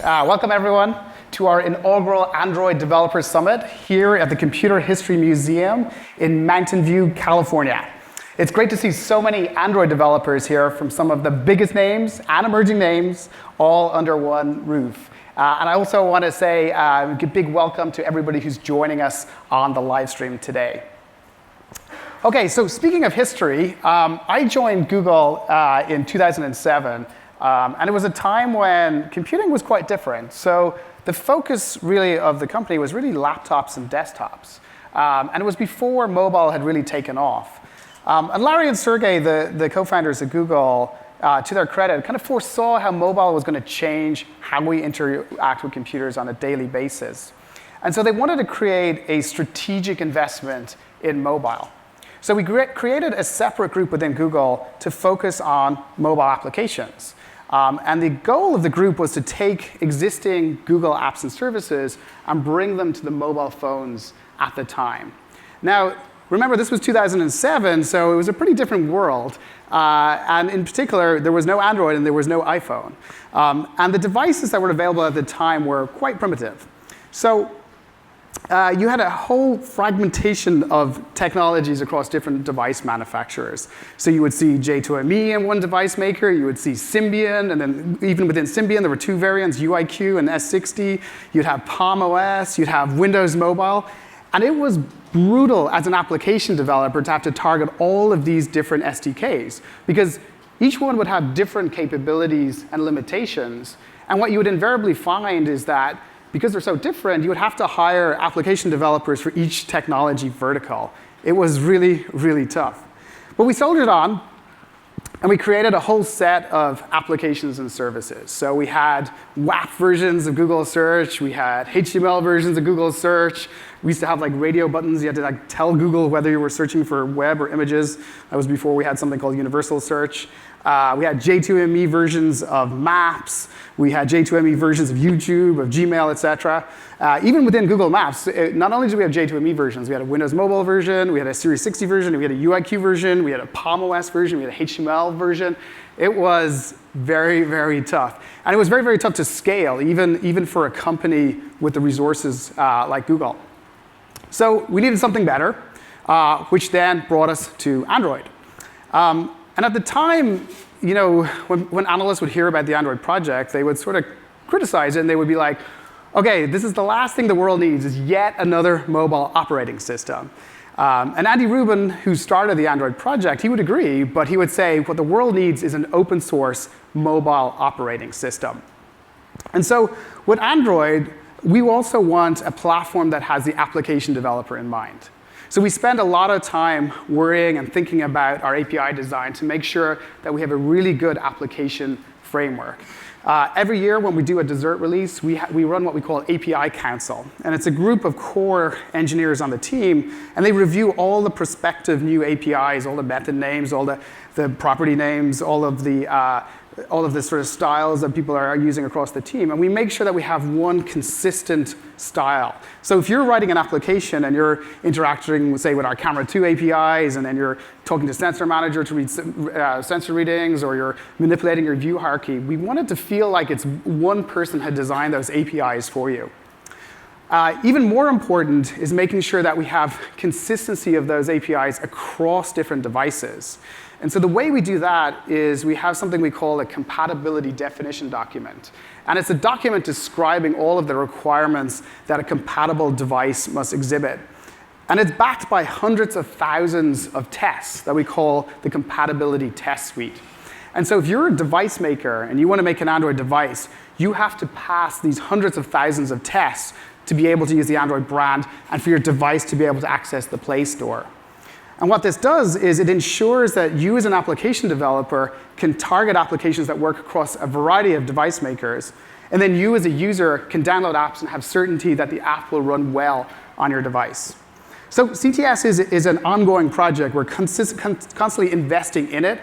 Welcome everyone to our inaugural Android Developer Summit here at the Computer History Museum in Mountain View, California. It's great to see so many Android developers here from some of the biggest names and emerging names all under one roof. And I also want to say a big welcome to everybody who's joining us on the live stream today. Okay, so speaking of history, I joined Google in 2007. And it was a time when computing was quite different. So the focus really of the company was really laptops and desktops. And it was before mobile had really taken off. And Larry and Sergey, the co-founders of Google, to their credit, kind of foresaw how mobile was going to change how we interact with computers on a daily basis. And so they wanted to create a strategic investment in mobile. So we created a separate group within Google to focus on mobile applications. And the goal of the group was to take existing Google apps and services and bring them to the mobile phones at the time. Now, remember, this was 2007, so it was a pretty different world. And in particular, there was no Android and there was no iPhone. And the devices that were available at the time were quite primitive. So you had a whole fragmentation of technologies across different device manufacturers. So you would see J2ME in one device maker, you would see Symbian, and then even within Symbian, there were two variants, UIQ and S60. You'd have Palm OS, you'd have Windows Mobile. And it was brutal as an application developer to have to target all of these different SDKs, because each one would have different capabilities and limitations. And what you would invariably find is that because they're so different, you would have to hire application developers for each technology vertical. It was really, really tough. But we soldiered on, and we created a whole set of applications and services. So we had WAP versions of Google Search. We had HTML versions of Google Search. We used to have like radio buttons. You had to tell Google whether you were searching for web or images. That was before we had something called Universal Search. We had J2ME versions of Maps. We had J2ME versions of YouTube, of Gmail, et cetera. Even within Google Maps, not only did we have J2ME versions, we had a Windows Mobile version, we had a Series 60 version, we had a UIQ version, we had a Palm OS version, we had a HTML version. It was very, very tough. And it was very, very tough to scale, even for a company with the resources like Google. So we needed something better, which then brought us to Android. And at the time, you know, when analysts would hear about the Android project, they would sort of criticize it, and they would be like, OK, this is the last thing the world needs, is yet another mobile operating system. And Andy Rubin, who started the Android project, he would agree, but he would say what the world needs is an open source mobile operating system. And so with Android, we also want a platform that has the application developer in mind. So we spend a lot of time worrying and thinking about our API design to make sure that we have a really good application framework. Every year when we do a dessert release, we run what we call API Council. And it's a group of core engineers on the team, and they review all the prospective new APIs, all the method names, all the property names, all of the sort of styles that people are using across the team. And we make sure that we have one consistent style. So if you're writing an application and you're interacting, say, with our Camera 2 APIs, and then you're talking to Sensor Manager to read sensor readings, or you're manipulating your view hierarchy, we want it to feel like it's one person had designed those APIs for you. Even more important is making sure that we have consistency of those APIs across different devices. And so the way we do that is we have something we call a compatibility definition document. And it's a document describing all of the requirements that a compatible device must exhibit. And it's backed by hundreds of thousands of tests that we call the compatibility test suite. And so if you're a device maker and you want to make an Android device, you have to pass these hundreds of thousands of tests to be able to use the Android brand and for your device to be able to access the Play Store. And what this does is it ensures that you as an application developer can target applications that work across a variety of device makers. And then you as a user can download apps and have certainty that the app will run well on your device. So CTS is an ongoing project. We're constantly investing in it.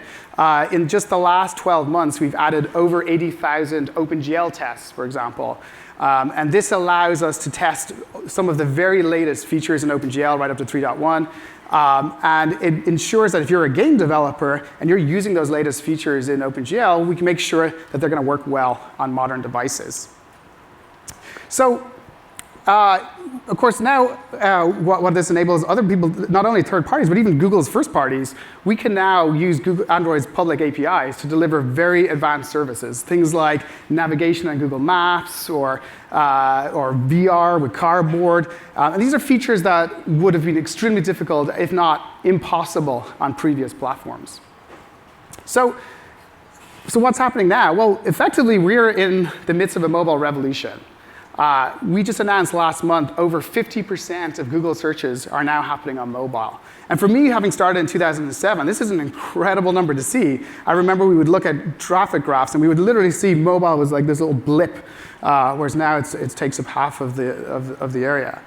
In just the last 12 months, we've added over 80,000 OpenGL tests, for example. And this allows us to test some of the very latest features in OpenGL right up to 3.1. And it ensures that if you're a game developer and you're using those latest features in OpenGL, we can make sure that they're going to work well on modern devices. So, of course, now what this enables other people, not only third parties, but even Google's first parties, we can now use Android's public APIs to deliver very advanced services. Things like navigation on Google Maps or VR with Cardboard. And these are features that would have been extremely difficult, if not impossible, on previous platforms. So what's happening now? Well, effectively, we're in the midst of a mobile revolution. We just announced last month over 50% of Google searches are now happening on mobile. And for me, having started in 2007, this is an incredible number to see. I remember we would look at traffic graphs, and we would literally see mobile was like this little blip, whereas now it takes up half of the area.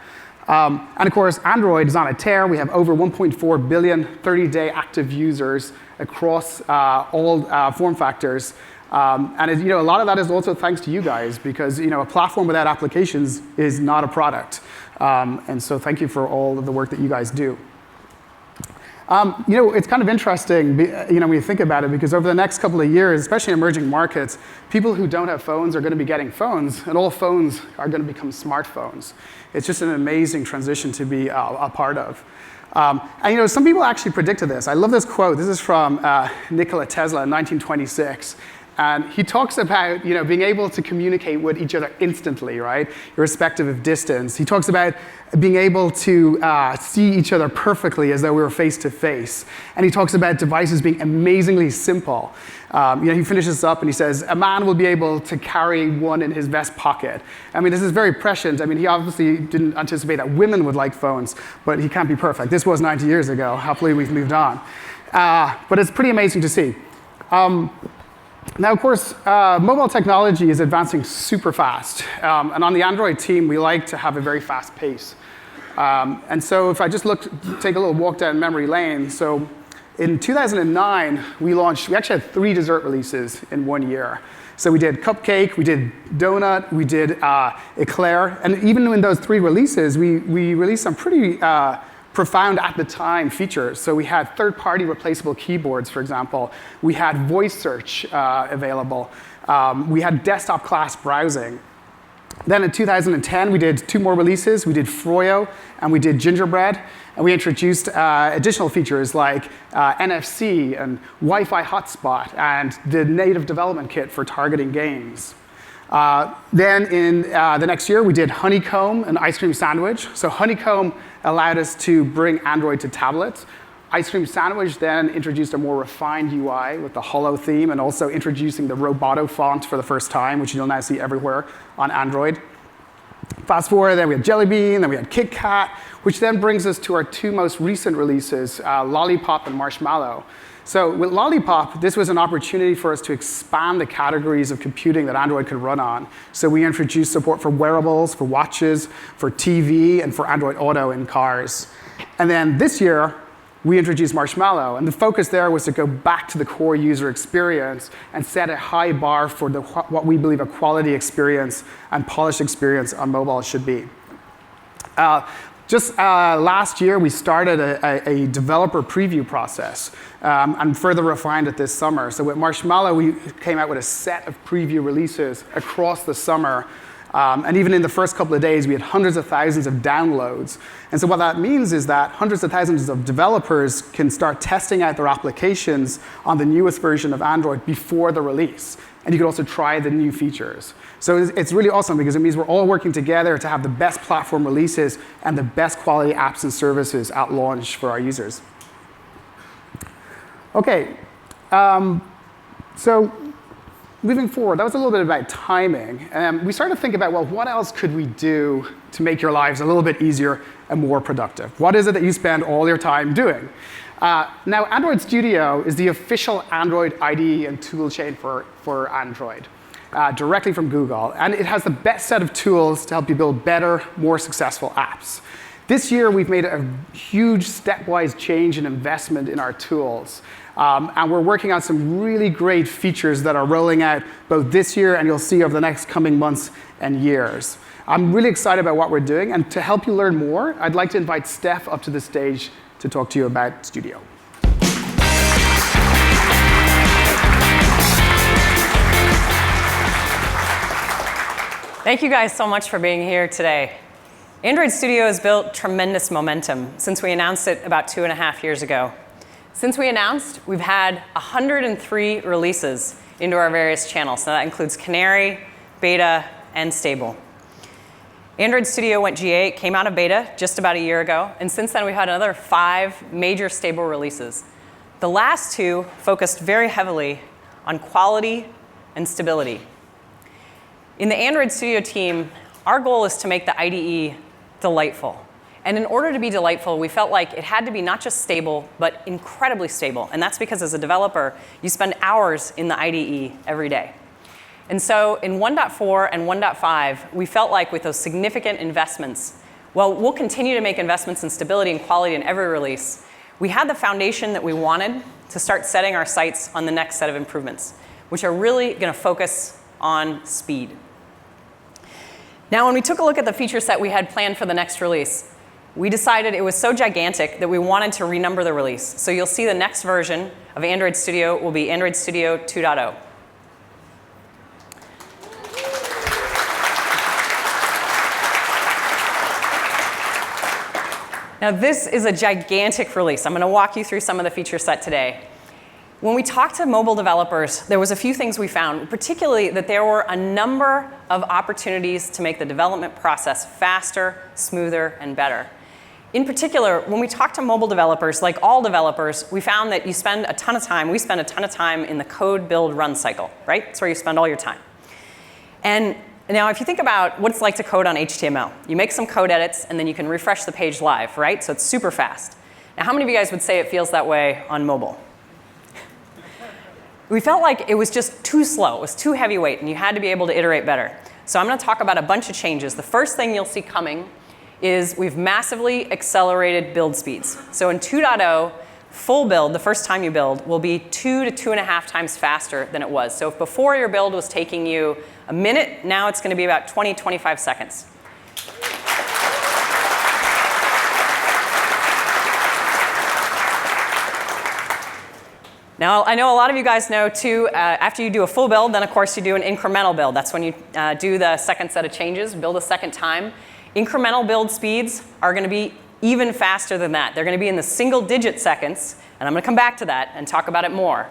And of course, Android is on a tear. We have over 1.4 billion 30-day active users across all form factors. And a lot of that is also thanks to you guys, because a platform without applications is not a product. And so thank you for all of the work that you guys do. It's kind of interesting, when you think about it, because over the next couple of years, especially in emerging markets, people who don't have phones are going to be getting phones, and all phones are going to become smartphones. It's just an amazing transition to be a part of. And some people actually predicted this. I love this quote. This is from Nikola Tesla in 1926. And he talks about being able to communicate with each other instantly, right, irrespective of distance. He talks about being able to see each other perfectly as though we were face to face. And he talks about devices being amazingly simple. He finishes up and he says, a man will be able to carry one in his vest pocket. I mean, this is very prescient. I mean, he obviously didn't anticipate that women would like phones, but he can't be perfect. This was 90 years ago. Happily, we've moved on. But it's pretty amazing to see. Now, of course, mobile technology is advancing super fast. And on the Android team, we like to have a very fast pace. And so if I just take a little walk down memory lane. So in 2009, we actually had 3 dessert releases in 1 year. So we did Cupcake, we did Donut, we did Eclair. And even in those 3 releases, we released some pretty profound at the time features. So we had third-party replaceable keyboards, for example. We had voice search available. We had desktop class browsing. Then in 2010, we did 2 more releases. We did Froyo and we did Gingerbread. And we introduced additional features like NFC and Wi-Fi hotspot and the native development kit for targeting games. Then in the next year, we did Honeycomb and Ice Cream Sandwich. So Honeycomb allowed us to bring Android to tablets. Ice Cream Sandwich then introduced a more refined UI with the Holo theme and also introducing the Roboto font for the first time, which you'll now see everywhere on Android. Fast forward, then we had Jelly Bean, then we had Kit Kat, which then brings us to our 2 most recent releases, Lollipop and Marshmallow. So with Lollipop, this was an opportunity for us to expand the categories of computing that Android could run on. So we introduced support for wearables, for watches, for TV, and for Android Auto in cars. And then this year, we introduced Marshmallow. And the focus there was to go back to the core user experience and set a high bar for what we believe a quality experience and polished experience on mobile should be. Just last year, we started a developer preview process and further refined it this summer. So with Marshmallow, we came out with a set of preview releases across the summer. And even in the first couple of days, we had hundreds of thousands of downloads. And so what that means is that hundreds of thousands of developers can start testing out their applications on the newest version of Android before the release. And you can also try the new features. So it's really awesome because it means we're all working together to have the best platform releases and the best quality apps and services at launch for our users. OK, so moving forward, that was a little bit about timing. We started to think about, well, what else could we do to make your lives a little bit easier and more productive? What is it that you spend all your time doing? Now, Android Studio is the official Android IDE and toolchain for Android, directly from Google. And it has the best set of tools to help you build better, more successful apps. This year, we've made a huge stepwise change and investment in our tools. And we're working on some really great features that are rolling out both this year and you'll see over the next coming months and years. I'm really excited about what we're doing. And to help you learn more, I'd like to invite Steph up to the stage to talk to you about Studio. Thank you guys so much for being here today. Android Studio has built tremendous momentum since we announced it about 2.5 years ago. Since we announced, we've had 103 releases into our various channels. So that includes Canary, Beta, and Stable. Android Studio went GA, came out of beta just about a year ago, and since then we've had another 5 major stable releases. The last 2 focused very heavily on quality and stability. In the Android Studio team, our goal is to make the IDE delightful. And in order to be delightful, we felt like it had to be not just stable, but incredibly stable. And that's because as a developer, you spend hours in the IDE every day. And so in 1.4 and 1.5, we felt like with those significant investments, well, we'll continue to make investments in stability and quality in every release. We had the foundation that we wanted to start setting our sights on the next set of improvements, which are really going to focus on speed. Now, when we took a look at the feature set we had planned for the next release, we decided it was so gigantic that we wanted to renumber the release. So you'll see the next version of Android Studio will be Android Studio 2.0. Now, this is a gigantic release. I'm going to walk you through some of the feature set today. When we talked to mobile developers, there was a few things we found, particularly that there were a number of opportunities to make the development process faster, smoother, and better. In particular, when we talked to mobile developers, like all developers, we found that we spend a ton of time in the code build run cycle, right? It's where you spend all your time. And now, if you think about what it's like to code on HTML, you make some code edits, and then you can refresh the page live, right? So it's super fast. Now, how many of you guys would say it feels that way on mobile? We felt like it was just too slow. It was too heavyweight, and you had to be able to iterate better. So I'm going to talk about a bunch of changes. The first thing you'll see coming is we've massively accelerated build speeds. So in 2.0, full build, the first time you build, will be 2 to 2.5 times faster than it was. So if before your build was taking you a minute, now it's going to be about 20, 25 seconds. Now, I know a lot of you guys know, too, after you do a full build, then, of course, you do an incremental build. That's when you do the second set of changes, build a second time. Incremental build speeds are going to be even faster than that. They're going to be in the single-digit seconds, and I'm going to come back to that and talk about it more.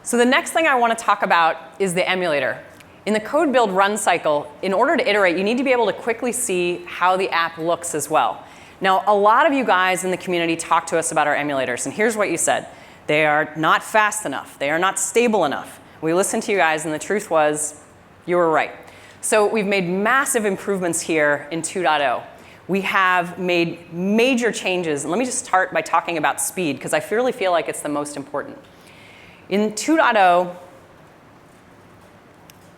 So the next thing I want to talk about is the emulator. In the code build run cycle, in order to iterate, you need to be able to quickly see how the app looks as well. Now, a lot of you guys in the community talk to us about our emulators, and here's what you said. They are not fast enough. They are not stable enough. We listened to you guys, and the truth was, you were right. So we've made massive improvements here in 2.0. We have made major changes. And let me just start by talking about speed, because I really feel like it's the most important. In 2.0,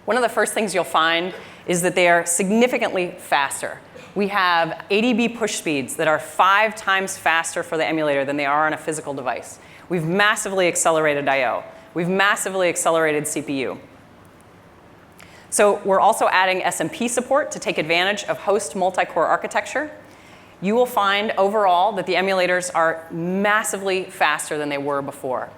one of the first things you'll find is that they are significantly faster. We have ADB push speeds that are 5 times faster for the emulator than they are on a physical device. We've massively accelerated I/O. We've massively accelerated CPU. So we're also adding SMP support to take advantage of host multi-core architecture. You will find overall that the emulators are massively faster than they were before.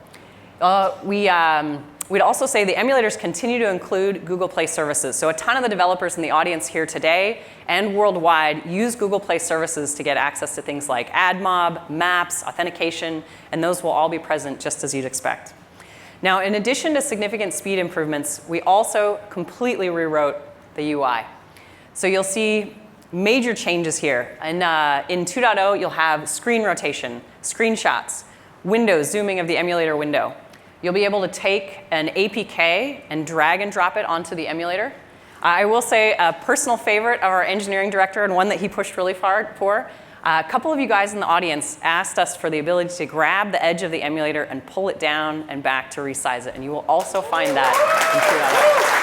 We'd also say the emulators continue to include Google Play services. So a ton of the developers in the audience here today and worldwide use Google Play services to get access to things like AdMob, Maps, authentication, and those will all be present just as you'd expect. Now, in addition to significant speed improvements, we also completely rewrote the UI. So you'll see major changes here. In 2.0, you'll have screen rotation, screenshots, windows, zooming of the emulator window. You'll be able to take an APK and drag and drop it onto the emulator. I will say a personal favorite of our engineering director and one that he pushed really hard for, a couple of you guys in the audience asked us for the ability to grab the edge of the emulator and pull it down and back to resize it. And you will also find that in 2.0.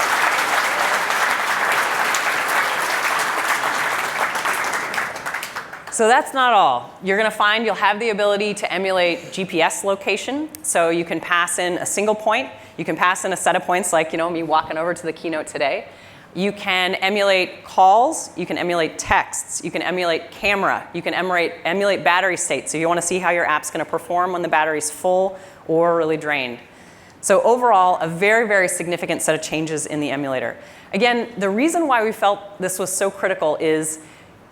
So that's not all. You're going to find you'll have the ability to emulate GPS location. So you can pass in a single point. You can pass in a set of points like me walking over to the keynote today. You can emulate calls. You can emulate texts. You can emulate camera. You can emulate battery state. So you want to see how your app's going to perform when the battery's full or really drained. So overall, a very, very significant set of changes in the emulator. Again, the reason why we felt this was so critical is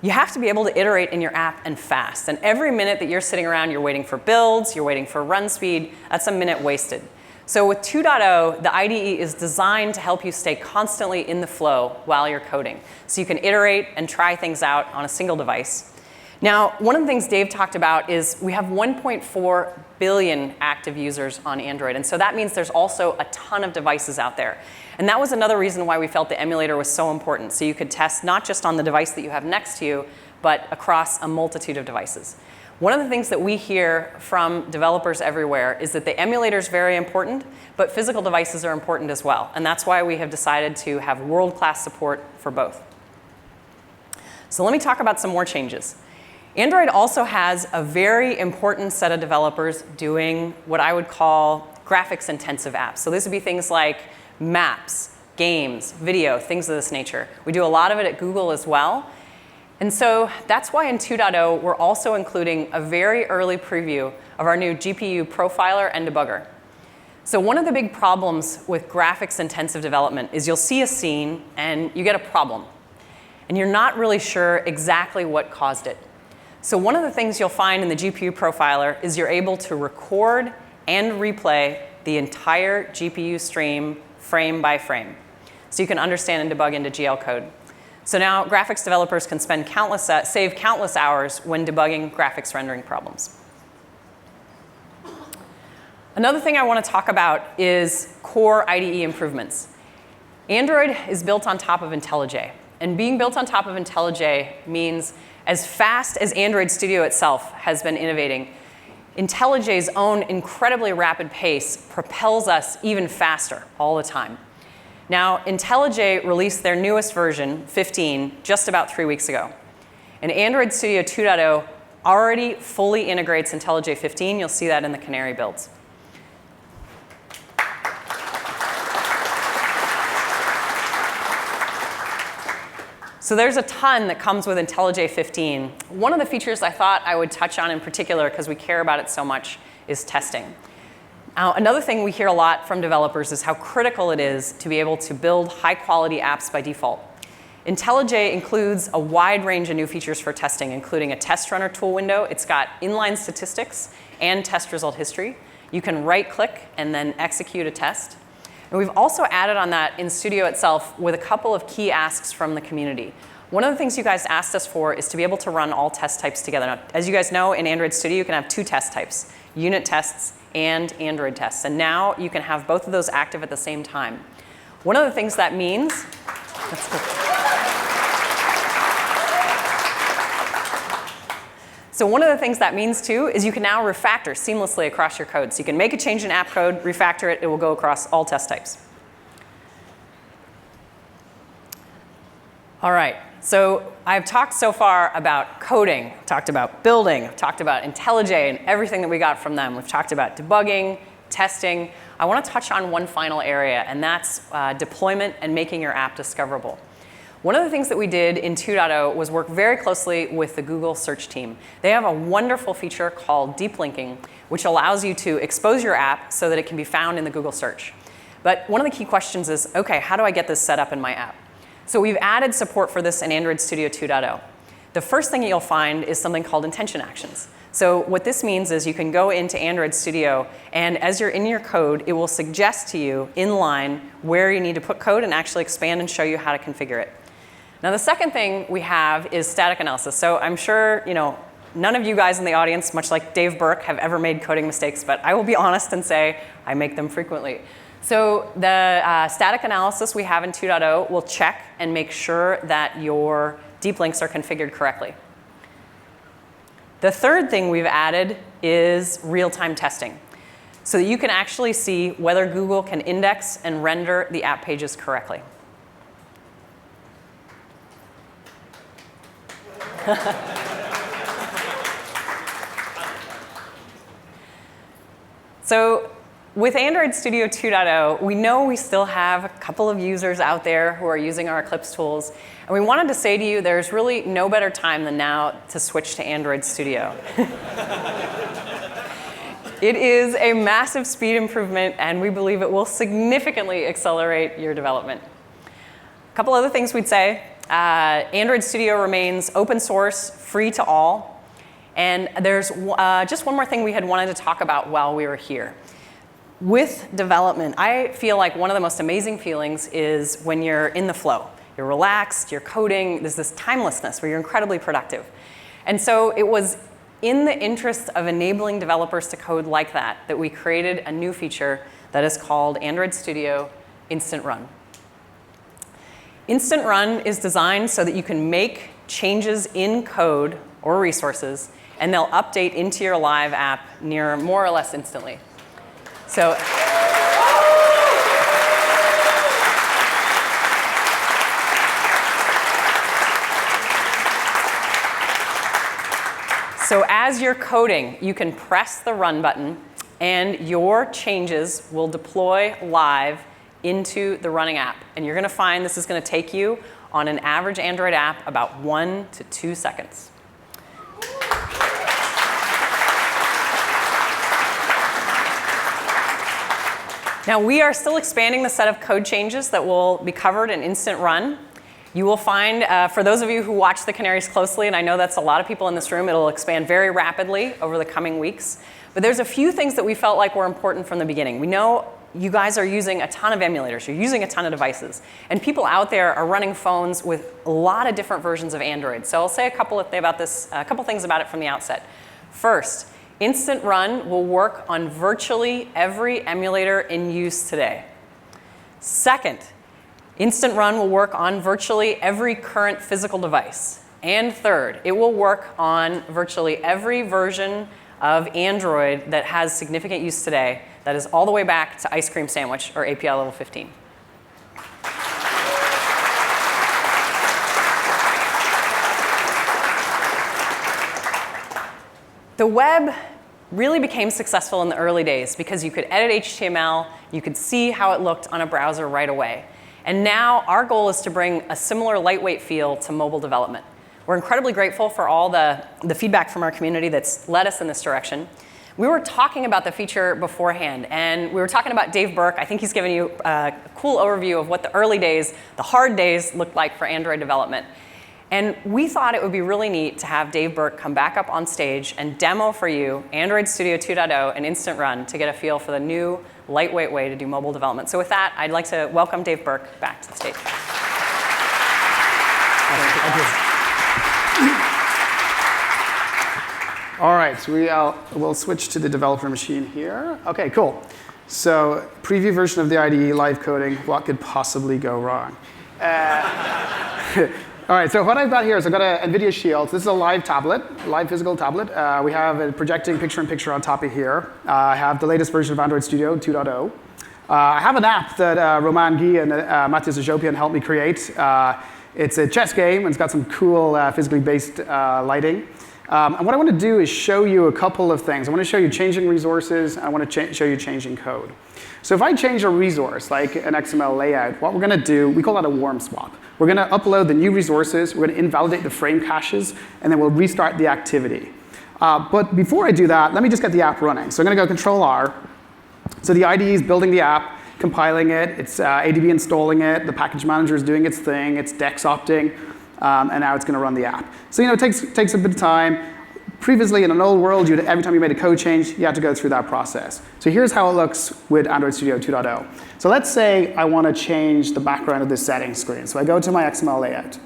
you have to be able to iterate in your app and fast. And every minute that you're sitting around, you're waiting for builds, you're waiting for run speed, that's a minute wasted. So with 2.0, the IDE is designed to help you stay constantly in the flow while you're coding. So you can iterate and try things out on a single device. Now, one of the things Dave talked about is we have 1.4 billion active users on Android. And so that means there's also a ton of devices out there. And that was another reason why we felt the emulator was so important. So you could test not just on the device that you have next to you, but across a multitude of devices. One of the things that we hear from developers everywhere is that the emulator is very important, but physical devices are important as well. And that's why we have decided to have world-class support for both. So let me talk about some more changes. Android also has a very important set of developers doing what I would call graphics-intensive apps. So this would be things like maps, games, video, things of this nature. We do a lot of it at Google as well. And so that's why in 2.0, we're also including a very early preview of our new GPU profiler and debugger. So one of the big problems with graphics-intensive development is you'll see a scene and you get a problem. And you're not really sure exactly what caused it. So one of the things you'll find in the GPU profiler is you're able to record and replay the entire GPU stream frame by frame. So you can understand and debug into GL code. So now graphics developers can save countless hours when debugging graphics rendering problems. Another thing I want to talk about is core IDE improvements. Android is built on top of IntelliJ. And being built on top of IntelliJ means as fast as Android Studio itself has been innovating, IntelliJ's own incredibly rapid pace propels us even faster all the time. Now, IntelliJ released their newest version, 15, just about 3 weeks ago. And Android Studio 2.0 already fully integrates IntelliJ 15. You'll see that in the Canary builds. So there's a ton that comes with IntelliJ 15. One of the features I thought I would touch on in particular, because we care about it so much, is testing. Now, another thing we hear a lot from developers is how critical it is to be able to build high-quality apps by default. IntelliJ includes a wide range of new features for testing, including a test runner tool window. It's got inline statistics and test result history. You can right-click and then execute a test. And we've also added on that in Studio itself with a couple of key asks from the community. One of the things you guys asked us for is to be able to run all test types together. Now, as you guys know, in Android Studio, you can have two test types, unit tests and Android tests. And now you can have both of those active at the same time. One of the things that means, So one of the things that means, too, is you can now refactor seamlessly across your code. So you can make a change in app code, refactor it, it will go across all test types. All right, so I've talked so far about coding, talked about building, I've talked about IntelliJ and everything that we got from them. We've talked about debugging, testing. I want to touch on one final area, and that's deployment and making your app discoverable. One of the things that we did in 2.0 was work very closely with the Google search team. They have a wonderful feature called deep linking, which allows you to expose your app so that it can be found in the Google search. But one of the key questions is, OK, how do I get this set up in my app? So we've added support for this in Android Studio 2.0. The first thing that you'll find is something called intention actions. So what this means is you can go into Android Studio, and as you're in your code, it will suggest to you in line where you need to put code and actually expand and show you how to configure it. Now, the second thing we have is static analysis. So I'm sure none of you guys in the audience, much like Dave Burke, have ever made coding mistakes, but I will be honest and say I make them frequently. So the static analysis we have in 2.0 will check and make sure that your deep links are configured correctly. The third thing we've added is real-time testing, so that you can actually see whether Google can index and render the app pages correctly. So with Android Studio 2.0, we know we still have a couple of users out there who are using our Eclipse tools. And we wanted to say to you, there's really no better time than now to switch to Android Studio. It is a massive speed improvement, and we believe it will significantly accelerate your development. A couple other things we'd say. Android Studio remains open source, free to all. And there's just one more thing we had wanted to talk about while we were here. With development, I feel like one of the most amazing feelings is when you're in the flow. You're relaxed, you're coding, there's this timelessness where you're incredibly productive. And so it was in the interest of enabling developers to code like that we created a new feature that is called Android Studio Instant Run. Instant Run is designed so that you can make changes in code or resources, and they'll update into your live app near more or less instantly. So as you're coding, you can press the run button, and your changes will deploy live into the running app. And you're going to find this is going to take you, on an average Android app, about 1 to 2 seconds. Now, we are still expanding the set of code changes that will be covered in Instant Run. You will find, for those of you who watch the Canaries closely, and I know that's a lot of people in this room, it'll expand very rapidly over the coming weeks. But there's a few things that we felt like were important from the beginning. We know you guys are using a ton of emulators. You're using a ton of devices. And people out there are running phones with a lot of different versions of Android. So I'll say a couple things about it from the outset. First, Instant Run will work on virtually every emulator in use today. Second, Instant Run will work on virtually every current physical device. And third, it will work on virtually every version of Android that has significant use today, that is all the way back to Ice Cream Sandwich or API level 15. The web really became successful in the early days because you could edit HTML, you could see how it looked on a browser right away. And now our goal is to bring a similar lightweight feel to mobile development. We're incredibly grateful for all the feedback from our community that's led us in this direction. We were talking about the feature beforehand, and we were talking about Dave Burke. I think he's given you a cool overview of what the early days, the hard days, looked like for Android development. And we thought it would be really neat to have Dave Burke come back up on stage and demo for you Android Studio 2.0 and Instant Run to get a feel for the new lightweight way to do mobile development. So with that, I'd like to welcome Dave Burke back to the stage. Thank you. All right, so we'll switch to the developer machine here. OK, cool. So preview version of the IDE, live coding. What could possibly go wrong? All right, so what I've got here is I've got an NVIDIA Shield. This is a live tablet, live physical tablet. We have a projecting picture-in-picture on top of here. I have the latest version of Android Studio 2.0. I have an app that Roman Guy and Matthias Ajopian helped me create. It's a chess game, and it's got some cool physically based lighting. And what I want to do is show you a couple of things. I want to show you changing resources. I want to show you changing code. So if I change a resource, like an XML layout, what we're going to do, we call that a warm swap. We're going to upload the new resources. We're going to invalidate the frame caches, and then we'll restart the activity. But before I do that, let me just get the app running. So I'm going to go Control-R. So the IDE is building the app, compiling it. It's ADB installing it. The package manager is doing its thing. It's dex opting. And now it's going to run the app. So it takes a bit of time. Previously, in an old world, every time you made a code change, you had to go through that process. So here's how it looks with Android Studio 2.0. So let's say I want to change the background of this settings screen. So I go to my XML layout.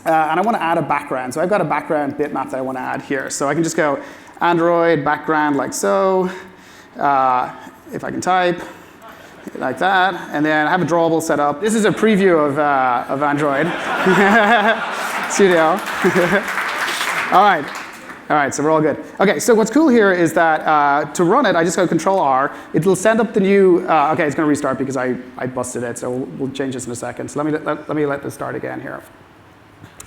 And I want to add a background. So I've got a background bitmap that I want to add here. So I can just go Android background like so. If I can type. Like that, and then I have a drawable set up. This is a preview of Android Studio. All right, so we're all good. OK, so what's cool here is that to run it, I just go Control-R. It'll send up the new, OK, it's going to restart because I busted it, so we'll change this in a second. So let me let this start again here.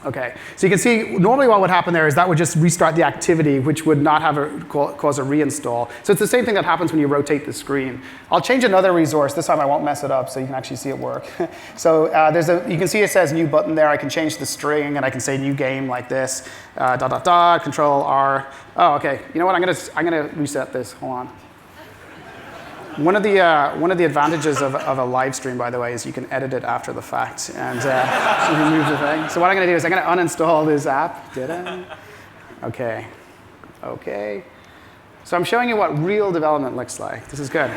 Okay, so you can see normally what would happen there is that would just restart the activity, which would not have cause a reinstall. So it's the same thing that happens when you rotate the screen. I'll change another resource. This time I won't mess it up so you can actually see it work. So you can see it says new button there. I can change the string and I can say new game like this. Control R. Oh, okay. You know what? I'm gonna reset this. Hold on. One of the advantages of a live stream, by the way, is you can edit it after the fact and remove the thing. So what I'm going to do is I'm going to uninstall this app. Did I? Okay. Okay. So I'm showing you what real development looks like. This is good.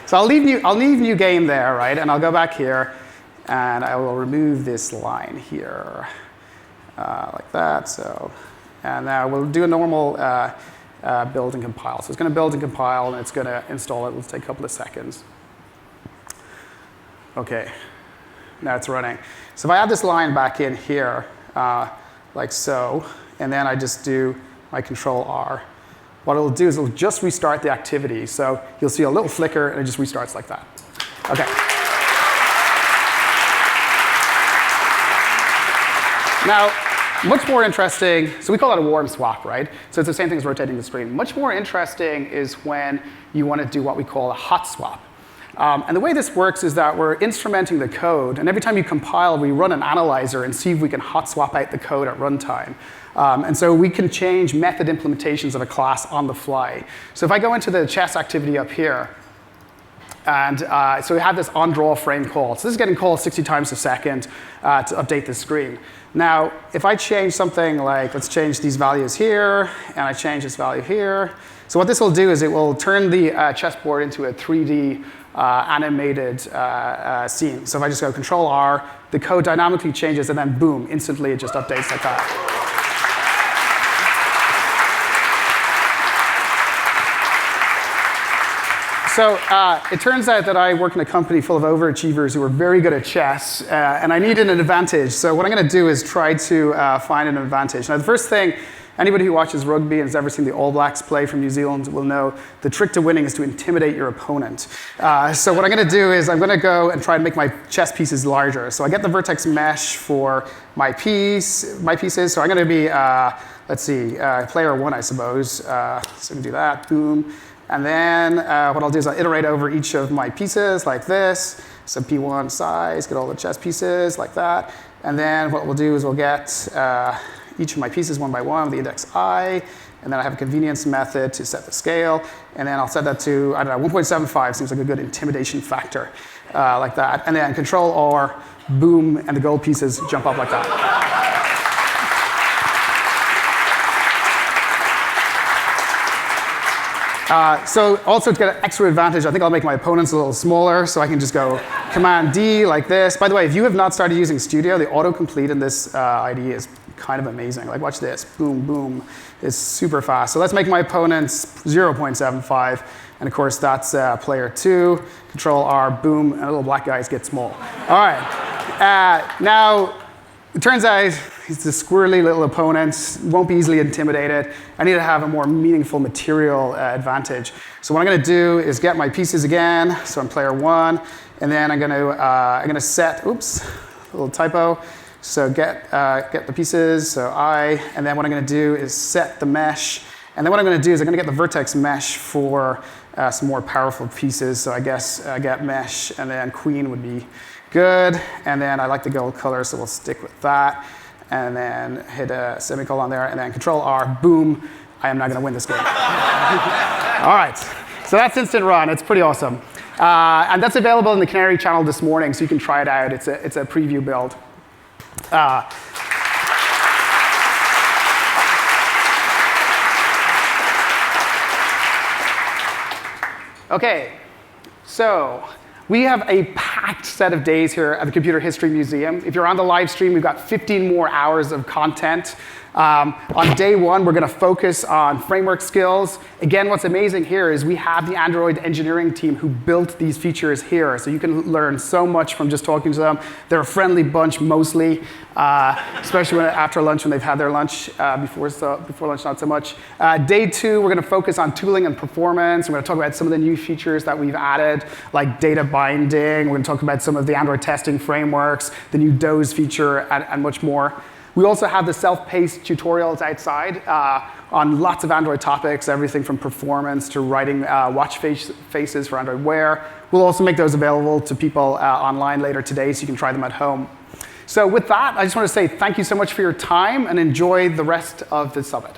So I'll leave new game there, right? And I'll go back here, and I will remove this line here, like that. So, and now we'll do a normal. Build and compile. So it's going to build and compile, and it's going to install it. It'll take a couple of seconds. OK, now it's running. So if I add this line back in here, like so, and then I just do my Control R, what it'll do is it'll just restart the activity. So you'll see a little flicker, and it just restarts like that. OK. Now, much more interesting, so we call that a warm swap, right? So it's the same thing as rotating the screen. Much more interesting is when you want to do what we call a hot swap. And the way this works is that we're instrumenting the code, and every time you compile, we run an analyzer and see if we can hot swap out the code at runtime. And so we can change method implementations of a class on the fly. So if I go into the chess activity up here, and so we have this onDraw frame call. So this is getting called 60 times a second to update the screen. Now, if I change something like, let's change these values here, and I change this value here. So what this will do is it will turn the chessboard into a 3D animated scene. So if I just go Control R, the code dynamically changes, and then boom, instantly it just updates like that. So it turns out that I work in a company full of overachievers who are very good at chess, and I needed an advantage. So what I'm going to do is try to find an advantage. Now, the first thing, anybody who watches rugby and has ever seen the All Blacks play from New Zealand will know the trick to winning is to intimidate your opponent. So what I'm going to do is I'm going to go and try and make my chess pieces larger. So I get the vertex mesh for my pieces. So I'm going to be, let's see, player 1, I suppose. So I'm going to do that. Boom. And then what I'll do is I'll iterate over each of my pieces like this. So P1 size, get all the chess pieces like that. And then what we'll do is we'll get each of my pieces one by one with the index I. And then I have a convenience method to set the scale. And then I'll set that to, I don't know, 1.75 seems like a good intimidation factor, like that. And then Control R, boom, and the gold pieces jump up like that. So also to get an extra advantage, I think I'll make my opponents a little smaller, so I can just go Command D like this. By the way, if you have not started using Studio, the autocomplete in this IDE is kind of amazing. Like, watch this. Boom, boom. It's super fast. So let's make my opponents 0.75. And of course, that's player 2. Control R, boom, and little black guys get small. All right. Now, it turns out he's a squirrely little opponent, won't be easily intimidated. I need to have a more meaningful material advantage. So what I'm going to do is get my pieces again. So I'm player 1, and then I'm going to set. Oops, a little typo. So get the pieces. So and then what I'm going to do is set the mesh. And then what I'm going to do is I'm going to get the vertex mesh for some more powerful pieces. So I guess get mesh, and then queen would be good. And then I like the gold color, so we'll stick with that. And then hit a semicolon there, and then Control R, boom. I am not going to win this game. All right, so that's Instant Run. It's pretty awesome. And that's available in the Canary channel this morning, so you can try it out. It's a preview build. OK, so we have a packed set of days here at the Computer History Museum. If you're on the live stream, we've got 15 more hours of content. On day one, we're going to focus on framework skills. Again, what's amazing here is we have the Android engineering team who built these features here. So you can learn so much from just talking to them. They're a friendly bunch mostly, especially after lunch when they've had their lunch. Before lunch, not so much. Day two, we're going to focus on tooling and performance. We're going to talk about some of the new features that we've added, like data binding. We're going to talk about some of the Android testing frameworks, the new DOS feature, and much more. We also have the self-paced tutorials outside on lots of Android topics, everything from performance to writing watch faces for Android Wear. We'll also make those available to people online later today so you can try them at home. So with that, I just want to say thank you so much for your time and enjoy the rest of the summit.